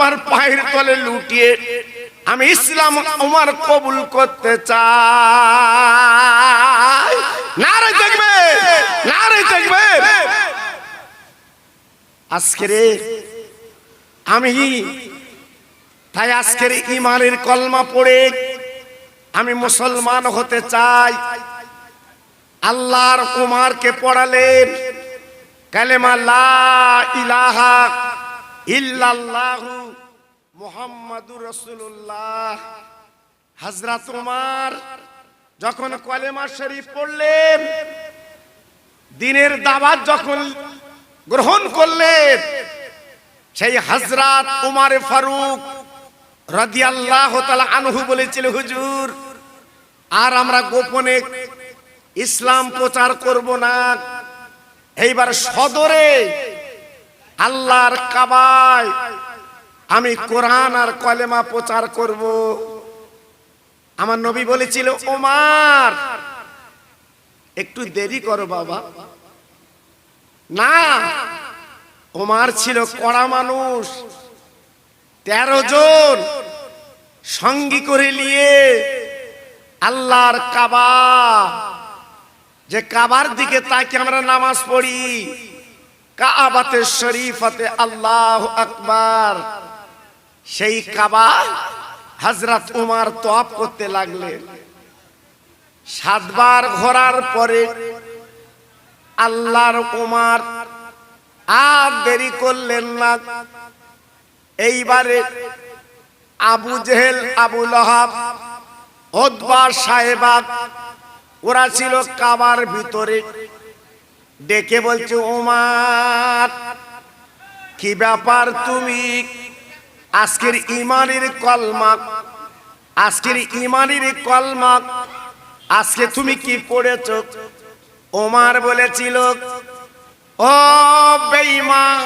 আপনার পায়ের তলে লুটিয়ে আমি ইসলাম উমার কবুল করতে চাই। নারে দেখবে, নারে দেখবে। আজকের আমি তাই আজকের ইমানের কলমা পড়ে আমি মুসলমান হতে চাই। আল্লাহর উমারকে পড়ালেন কালেমা লা ইলাহা ইল্লাল্লাহু মুহাম্মাদুর রাসূলুল্লাহ। হযরত উমর যখন কলেমা শরীফ পড়লেন, দ্বীনের দাওয়াত যখন গ্রহণ করলেন, সেই হযরত উমর ফারুক রাদিয়াল্লাহু তাআলা আনহু বলেছিল, হুজুর আর আমরা গোপনে ইসলাম প্রচার করব না, এইবার সদরে আল্লাহর কাবায় আমি কোরআন আর কলেমা প্রচার করব। আমার নবী বলেছিল, ওমর একটু দেরি করো বাবা। না, ওমর ছিল কড়া মানুষ। 13 জন সঙ্গী করে নিয়ে আল্লাহর কাবা, যে কাবার দিকে তাকে আমরা নামাজ পড়ি, কাবাতে শরীফাতে আল্লাহু আকবার, সেই কাবা হযরত উমর তওয়াফ করতে লাগলেন। 7 বার ঘোরার পরে আল্লাহর উমর আর দেরি করলেন না। এইবারে আবু জেহেল, আবু লাহাব, উতবা, সাহেবা ওরা ছিল কাবার ভিতরে। ডেকে বলছে, উমর কি ব্যাপার, তুমি আজকের ইমানের কলমা, আজকের ইমানের কলমা আজকে তুমি কি পড়েছো? ওমর বলেছিল, ও বেঈমান,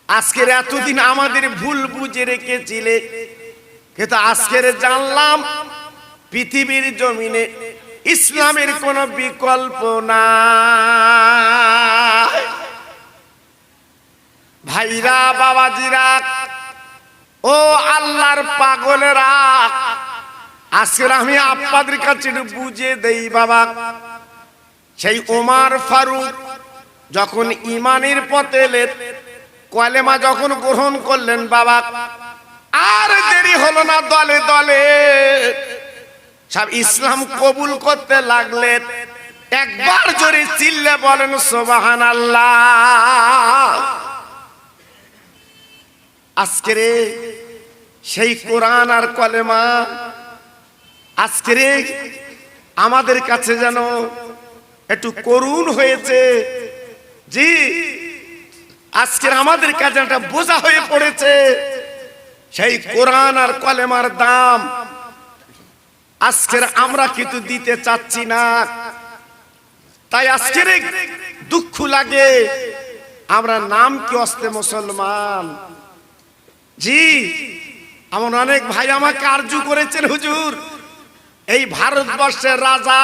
আজকের এতদিন আমাদের ভুল বুঝে রেখেছিলে, কিন্তু আজকের জানলাম পৃথিবীর জমিনে ইসলামের কোনো বিকল্প নাই। ভাইরা, বাবাজিরা, ও আল্লাহর পাগলেরা, আজকে আমি আপনাদের কাছে বুঝে দেই বাবা। সেই ওমর ফারুক যখন ইমানের পথে এলেন, কলেমা যখন গ্রহণ করলেন বাবা, আর দেরি হলো না, দলে দলে সব ইসলাম কবুল করতে লাগলেন। একবার জোরে চিল্লে বলেন সুবহানাল্লাহ। আজকের সেই কোরআন আর কলেমা আজকের আমাদের কাছে যেন একটু করুণ হয়েছে। জি, আজকের আমাদের কাছে একটা বোঝা হয়ে পড়েছে। সেই কোরআন আর কলেমার দাম আজকের আমরা কিন্তু দিতে চাচ্ছি না। তাই আজকের দুঃখ লাগে, আমরা নাম কি অস্তে মুসলমান। জি, এমন অনেক ভাই আমাকে আরজু করেছেন, হুজুর এই ভারতবর্ষের রাজা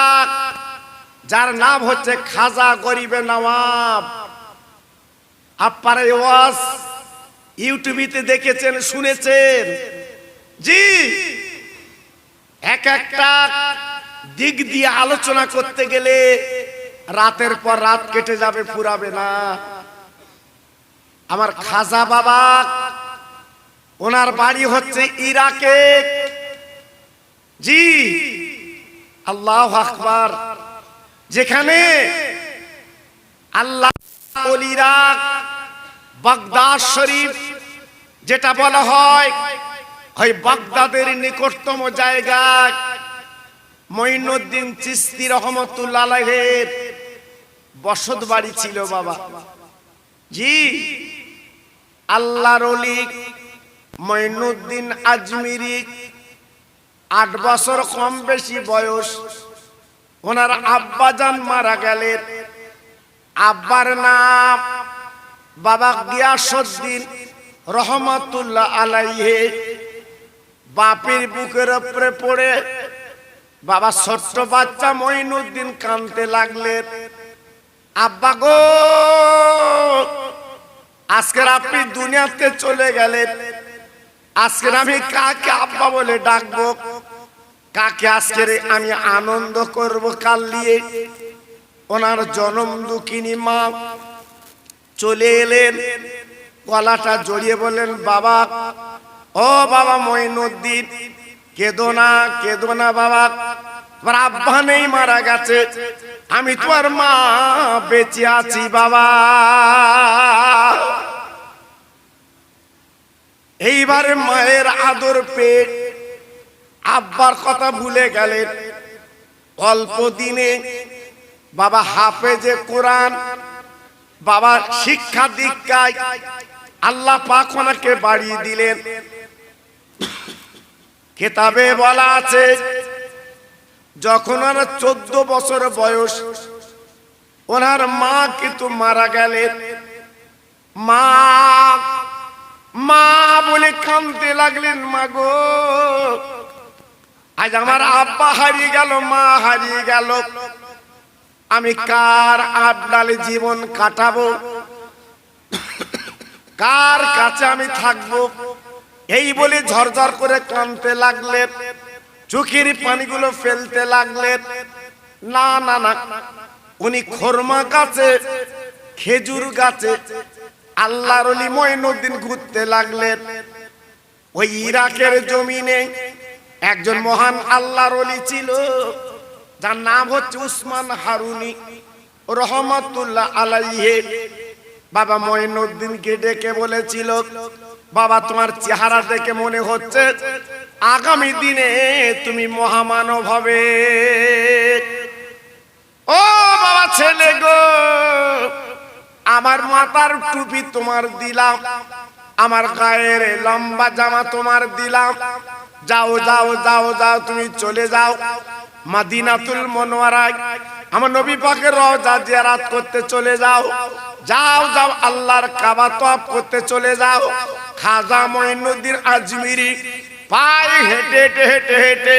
যার নাম হচ্ছে খাজা গরিবে নওয়াব, আপনারা ওয়াজ ইউটিউবে দেখেছেন, শুনেছেন। জি, এক একটা দিক দিয়ে আলোচনা করতে গেলে রাতের পর রাত কেটে যাবে, ফুরাবে না। আমার খাজা বাবা, ওনার বাড়ি হচ্ছে ইরাকে। জি, আল্লাহু আকবার। যেখানে আল্লাহ ওলিরা বাগদাদ শরীফ যেটা বলা হয়, ওই বাগদাদের নিকটতম জায়গায় মঈনুদ্দিন চিশতি রহমাতুল্লাহ আলাইহির বসত বাড়ি ছিল বাবা। জি, আল্লাহর ওলি মঈনুদ্দিন আজমিরি 8 বছর কম বেশি বয়স, ওনার আব্বাজান মারা গেলেন। আব্বার নাম বাবা গিয়াসউদ্দিন রহমাতুল্লাহ আলাইহি। বাপের বুকের উপরে পড়ে বাবা ছোট্ট বাচ্চা মঈনুদ্দিন কাঁদতে লাগলেন, আব্বা গো আজকের আপনি দুনিয়াতে চলে গেলেন, আজকের আমি কাকে আব্বা বলে ডাকবো, কাকে আজকের আমি আনন্দ করব কাল নিয়ে? ওনার জনম দুঃখিনী মা চলে এলেন, গলাটা জড়িয়ে বললেন, বাবা, ও বাবা মঈনুদ্দিন, কেঁদো না, কেঁদো না বাবা, তোমার আব্বা নেই, মারা গেছে, আমি তোমার মা বেঁচে আছি বাবা। এইবারে মায়ের আদর পেয়ে আব্বার কথা ভুলে গেলেন। অল্প দিনে বাবা হাফেজে কোরআন, বাবা শিক্ষা দীক্ষায় আল্লাহ পাক ওনাকে বাড়িয়ে দিলেন। কিতাবে বলা আছে, যখন ওনার 14 বছর বয়স, ওনার মা কিন্তু মারা গেলেন। মা মা বলে কাঁদতে লাগলেন, মা গো, আজ আমার আব্বা হারিয়ে গেল, মা হারিয়ে গেল, আমি কার আবডালে জীবন কাটাবো, কার কাছে আমি থাকবো? এই বলে ঝরঝর করে কাঁদতে লাগলেন, চোখের পানিগুলো ফেলতে লাগলেন। না না না, উনি খরমা গাছে, খেজুর গাছে আল্লাহর ওলি মঈনুদ্দিন ঘুরতে লাগলেন। ওই ইরাকের জমিনে একজন মহান আল্লাহর ওলি ছিল, যার নাম হচ্ছে উসমান হারুনি রহমাতুল্লাহ আলাইহি। বাবা মঈনুদ্দিনকে ডেকে বলেছিল, বাবা, তোমার চেহারা দেখে মনে হচ্ছে আগামী দিনে তুমি মহামানব হবে। ও বাবা ছেলে গো, আমার মাথার টুপি তোমার দিলাম, আমার গায়ের লম্বা জামা তোমার দিলাম, যাও যাও যাও যাও, তুমি চলে যাও মদিনাতুল মুনাওয়ারায়, আমার নবী পাকের রওজা জিয়ারত করতে চলে যাও, যাও যাও আল্লাহর কাবা তওয়াফ করতে চলে যাও। খাজা মঈনুদ্দিন আজমিরি পায়ে হেঁটে হেঁটে হেঁটে হেঁটে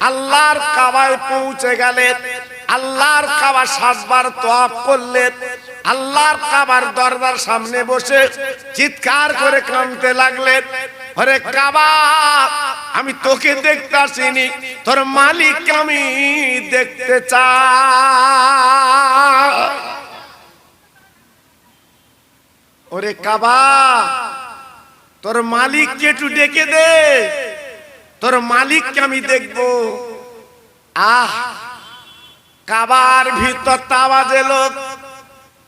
আল্লাহর কাবায় পৌঁছে গেলেন। আল্লাহর কাবা 7 বার তওয়াফ করলেন। আল্লাহর কাবার দরজার সামনে বসে চিৎকার করে কাঁদতে লাগলেন, আরে কাবা, আমি তোকে দেখতে আসিনি, তোর মালিক আমি দেখতে চাই। ওরে কাবা, তোর মালিককে একটু ডেকে দে, তোর মালিককে আমি দেখবো। আহ, কাবার ভিতর আওয়াজ এলো,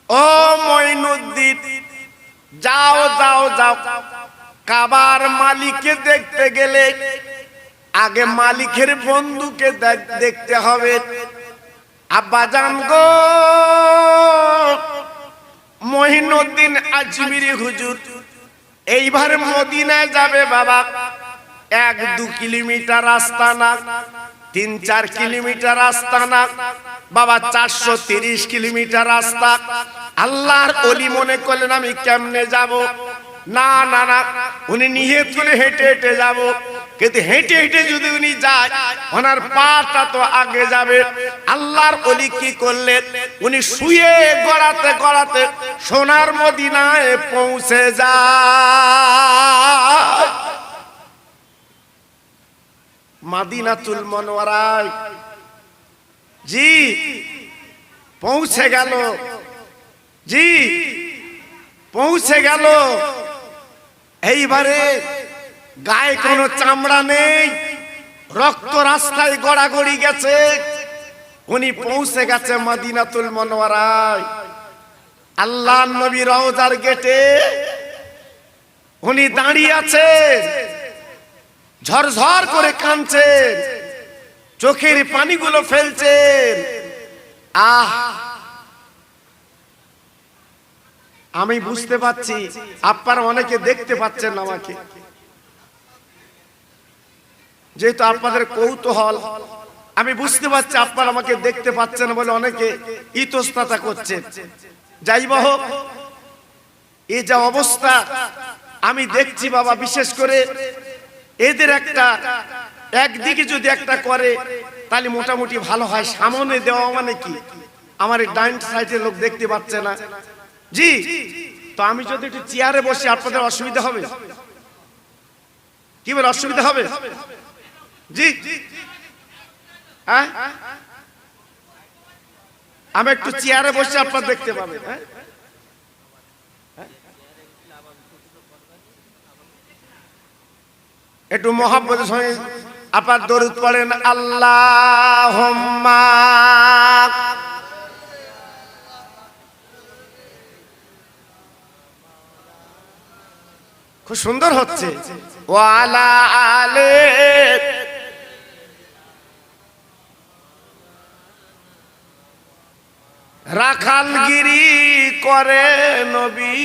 ও মঈনুদ্দিন, যাও যাও যাও, কাবার মালিককে দেখতে গেলে আগে মালিকের বন্ধুকে দেখতে হবে। আব্বা জান গো, মঈনুদ্দিন আজমিরি হুজুর এইবার মদিনায় যাবে বাবা, 1-2 কিলোমিটার রাস্তা না, 3-4 কিলোমিটার রাস্তা না বাবা, 430 কিলোমিটার রাস্তা। আল্লাহর ওলি মনে করলেন, আমি কেমনে যাব? না না না, উনি নিয়ত করে হেঁটে হেঁটে যাব, কিন্তু হেঁটে হেঁটে যদি উনি যায়, ওনার পাটা তো আগে যাবে। আল্লাহর ওলি কি করলেন, উনি শুয়ে গড়াতে গড়াতে সোনার মদিনায় পৌঁছে যায়। মদিনাতুল মুনাওয়ারায় জি পৌঁছে গেল, জি পৌঁছে গেল। এইবারে গায়ে কোনো চামড়া নেই, রক্ত রাস্তায় গড়াগড়ি গেছে, উনি পৌঁছে গেছে মদিনাতুল মুনাওয়ারায়। আল্লাহর নবী রওজার গেটে উনি দাঁড়িয়ে আছেন, ঝরঝর করে কাঁদছেন, চোখের পানিগুলো ফেলছেন। আহ, আমি বুঝতে পাচ্ছি আপনারা অনেকে দেখতে পাচ্ছেন আমাকে, যেহেতু আপনাদের কৌতূহল, আমি বুঝতে পারছি আপনারা আমাকে দেখতে পাচ্ছেন বলে অনেকে ইতস্ততা করছেন। যাই হোক, এই যে অবস্থা আমি দেখছি বাবা, বিশেষ করে এদের একটা একদিকে যদি একটা করে তাহলে মোটামুটি ভালো হয়। সামনে দেওয়া মানে কি, আমার এই ডাইন সাইডের লোক দেখতে পাচ্ছে না, জি তো আমি যদি একটু চেয়ারে বসে আপনাদের অসুবিধা হবে? কি বলে অসুবিধা হবে? জি হ্যাঁ, আমি একটু চেয়ারে বসে আপনারা দেখতে পাবেন। হ্যাঁ, একটু মহব্বতের সঙ্গে আপনার দরুদ পড়েন, আল্লাহুম্মা। খুব সুন্দর হচ্ছে। ওয়ালা আলে, রাখালগিরি করে নবী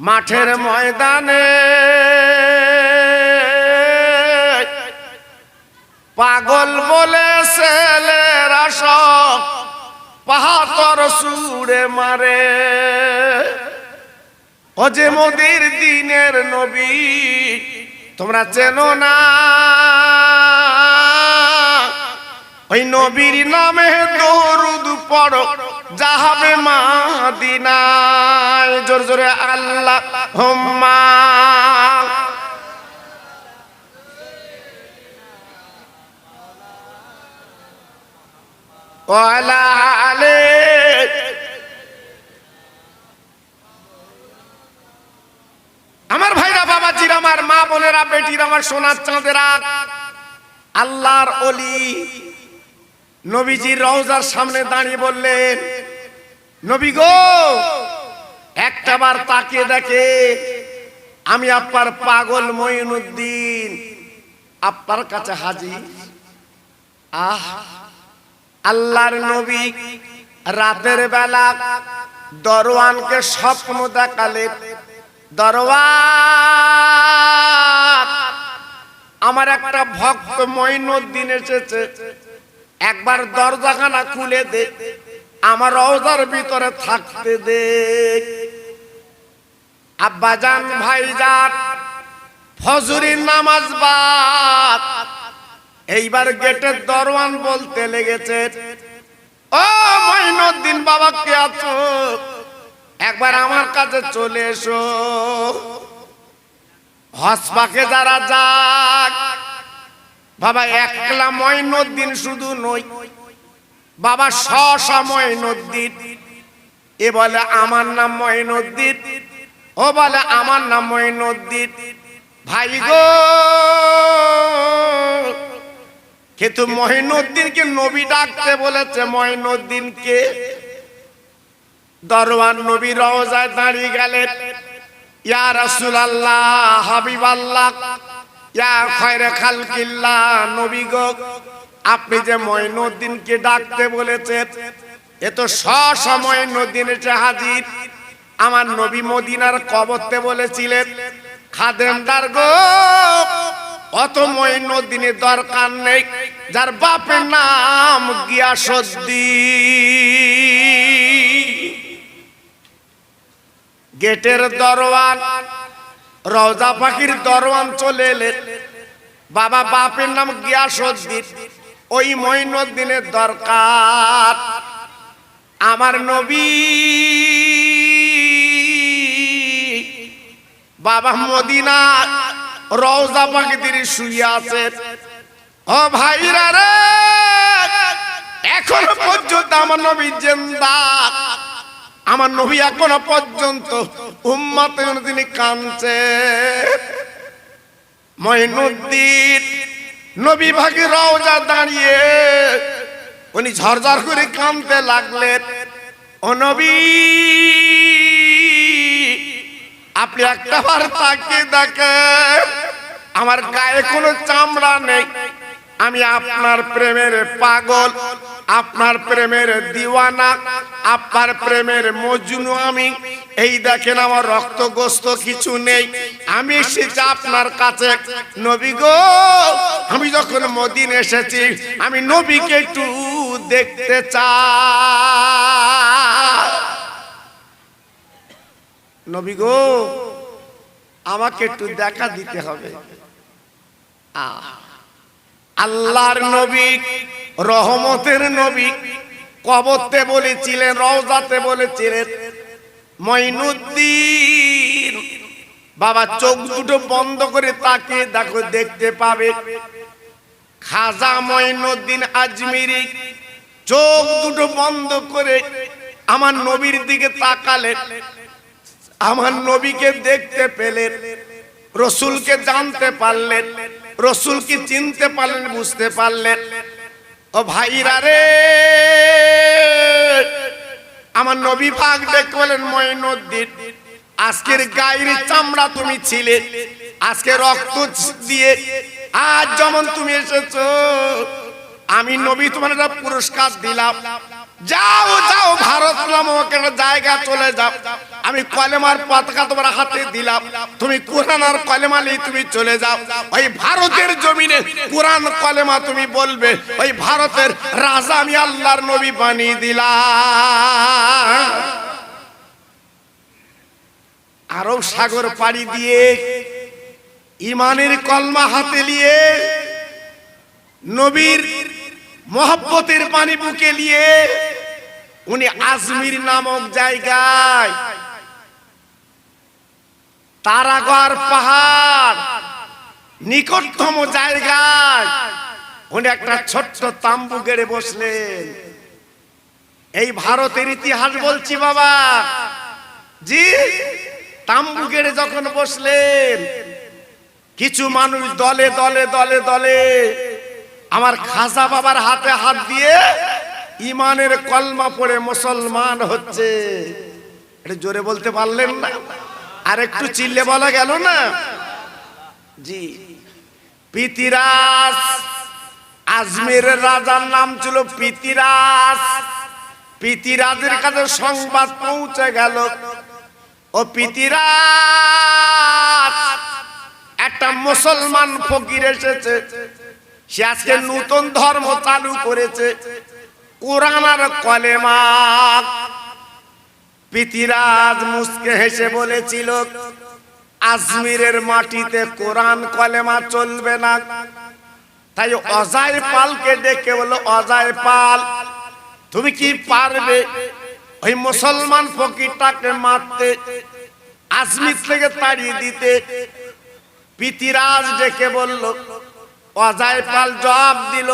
মাঠের ময়দানে, পাগল বলে ছেলেরা সব পাহাতর সুরে মারে। ও যে মোদের দিনের নবী তোমরা চেনো না, ওই নবীর নামে দরুদ পড়ো যাবে মদিনায়। জোরে জোরে আল্লাহুম্মা। ওয়ালা আলে, আমার ভাইরা, বাবাজিরা, আমার মা বোনেরা, বেটিরা, আমার সোনার চাঁদেরা, আল্লাহর ওলি নবীজির রওজার সামনে দাঁড়িয়ে বললেন, নবী গো একটাবার তাকিয়ে দেখে, আমি আপনার পাগল মঈনুদ্দিন আপনার কাছে হাজির। আহ, আল্লাহর নবী রাতের বেলা দরওয়ানকে স্বপ্ন দেখালেন, দরওয়ান আমার একটা ভক্ত মঈনুদ্দিন এসেছে, একবার দরজাখানা খুলে দে, আমার রওজার ভিতরে থাকতে দে। আব্বাজান, ভাইজান, ফজরের নামাজ বাদ, এইবার গেটের দরওয়ান বলতে লেগেছে, ও মঈনুদ্দিন বাবা কে আছো, একবার আমার কাছে চলে এসো। হসপাকে যারা যাক বাবা, একলা মঈনুদ্দিন শুধু নই বাবা, শশা মঈনুদ্দিন। এ বলে আমার নাম মঈনুদ্দিন, ও বলে আমার নাম মঈনুদ্দিন। ভাই গো, কিন্তু মঈনুদ্দিনকে নবী ডাকতে বলেছে, মঈনুদ্দিনকে। দরওয়ান নবী রওজায় দাঁড়িয়ে গেলেন, ইয়া রাসূলুল্লাহ, হাবিবাল্লাহ, ইয়া খায়রে খালকিল্লাহ, নবী গো আপনি যে মঈনুদ্দিনকে ডাকতে বলেছেন, এ তো শশা মঈনুদ্দিন এসে হাজির। আমার নবী মদিনার কবরতে বলেছিলেন, খাদেমদার গো অত মঈনুদ্দিনের দরকার নেই, যার বাপের নাম গিয়াসউদ্দিন। গেটের দরওয়ান, রওজা পাখির দরওয়ান চলে এলেন, বাবা বাপের নাম গিয়াসউদ্দিন, ওই মঈনুদ্দিনের দরকার। আমার নবী বাবা মদিনা রওজা পাখিদের শুয়ে আছেন। ও ভাইরা রে, এখনো পর্যন্ত আমার নবী জিন্দা, আমার নবী এখনো পর্যন্ত উম্মতের জন্য তিনি কাঁদছে। মঈনুদ্দিন নবী ভাগে রওজা দাঁড়িয়ে উনি ঝরঝর করে কাঁদতে লাগলেন। ও নবী, আপনি একটাবার তাকিয়ে দেখেন, আমার গায়ে কোনো চামড়া নেই, আমি আপনার প্রেমের পাগল, আপনার প্রেমের দিওয়ানা, আপনার প্রেমের মজনু আমি। এই দেখেন আমার রক্ত গোস্ত কিছু নেই, আমি এসেছি আপনার কাছে। নবী গো, আমি যখন মদিনা এসেছি, আমি নবীকে একটু দেখতে চাই। নবী গো, আমাকে একটু দেখা দিতে হবে। আল্লাহর নবী, রহমতের নবী, কবরতে বলেছিলেন, রওজাতে বলেছিলেন, মঈনুদ্দিন বাবা চোখ দুটো বন্ধ করে তাকিয়ে দেখো, দেখতে পাবে খাজা মঈনুদ্দিন আজমিরি চোখ দুটো বন্ধ করে আমার নবীর দিকে তাকালেন, আমার নবীকে দেখতে পেলেন, রসুলকে জানতে পারলেন, রসুলকে চিনতে পারলেন, বুঝতে পারলেন। ও ভাইরা রে, আমার নবী পাক ডেকে বলেন, মঈনুদ্দিন আজকের গায়ের চামড়া তুমি ছিলে, আজকে রক্ত দিয়ে আজ যেমন তুমি এসেছো, আমি নবী তোমার একটা পুরস্কার দিলাম। যাও যাও ভারত নামক একটা জায়গা চলে যাও, আমি কলেমার পতাকা তোমার হাতে দিলাম, তুমি কোরআন আর কলেমা নিয়ে তুমি চলে যাও। ওই ভারতের জমিনে কোরআন কলেমা তুমি বলবে, ওই ভারতের রাজা আমি আল্লাহর নবী বানিয়ে দিলাম। আরব সাগর পাড়ি দিয়ে ইমানের কলমা হাতে নিয়ে নবীর মোহাব্বতের পানি বুকে নিয়ে উনি আজমির নামক জায়গায় তারাগড় পাহাড় নিকটতম জায়গায় উনি একটা ছোট্ট তাম্বু গেড়ে বসলেন। এই ভারতের ইতিহাস বলছি বাবা জি। তাম্বু গেড়ে যখন বসলেন, কিছু মানুষ দলে দলে দলে দলে আমার খাজা বাবার হাতে হাত দিয়ে ইমানের কলমা পড়ে মুসলমান হচ্ছে। এটা জোরে বলতে পারলেন না? আর একটু চিল্লে বলা গেল না? জি। পৃথিরাজ, আজমিরের রাজার নাম ছিল পৃথিরাজ। পৃথিরাজের কাছে সংবাদ পৌঁছে গেল, ও পৃথিরাজ একটা মুসলমান ফকির এসেছে, সে আজকে নতুন ধর্ম চালু করেছে, কোরআন আর কলেমা। পৃথিরাজ মুস্কে হেসে বলেছিল, আজমিরের মাটিতে কোরআন কলেমা চলবে না। তাই অজয় পালকে ডেকে বলো, অজয় পাল তুমি কি পারবে ওই মুসলমান ফকিরটাকে মারতে, আজমির থেকে তাড়িয়ে দিতে? পৃথিরাজ ডেকে বলল, অজয় পাল জবাব দিল।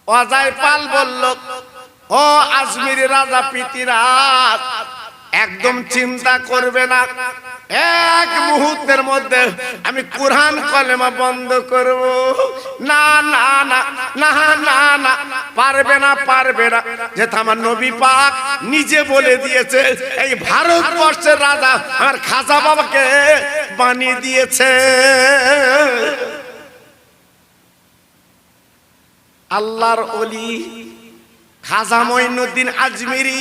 অজয় পাল বলল, ও আজমির রাজা পৃথিরাজ, একদম চিন্তা করবে না, এক মুহূর্তের মধ্যে আমি কোরআন কলেমা বন্ধ করব। না না না না না না, পারবে না, পারবে না। যেটা আমার নবী পাক নিজে বলে দিয়েছে, এই ভারতবর্ষের রাজা আমার খাজা বাবাকে বানিয়ে দিয়েছে। আল্লাহর ওলি খাজা মঈনুদ্দিন আজমিরি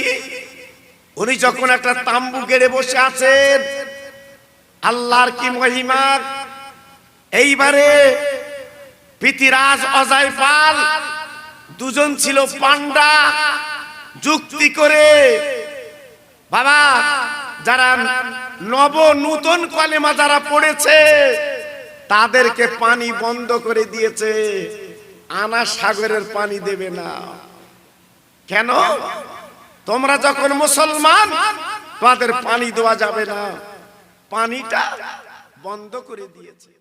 উনি যখন একটা তাম্বু গেড়ে বসে আছেন, আল্লাহর কি মহিমা! এইবারে পৃথিরাজ অজয় পাল দুজন ছিল পান্ডা, যুক্তি করে বাবা যারা নতুন কলেমা যারা পড়েছে তাদেরকে পানি বন্ধ করে দিয়েছে, আনা সাগরের পানি দেবে না। কেন? তোমরা যখন মুসলমান, তোমাদের পানি দেওয়া যাবে না, পানিটা বন্ধ করে দিয়েছে।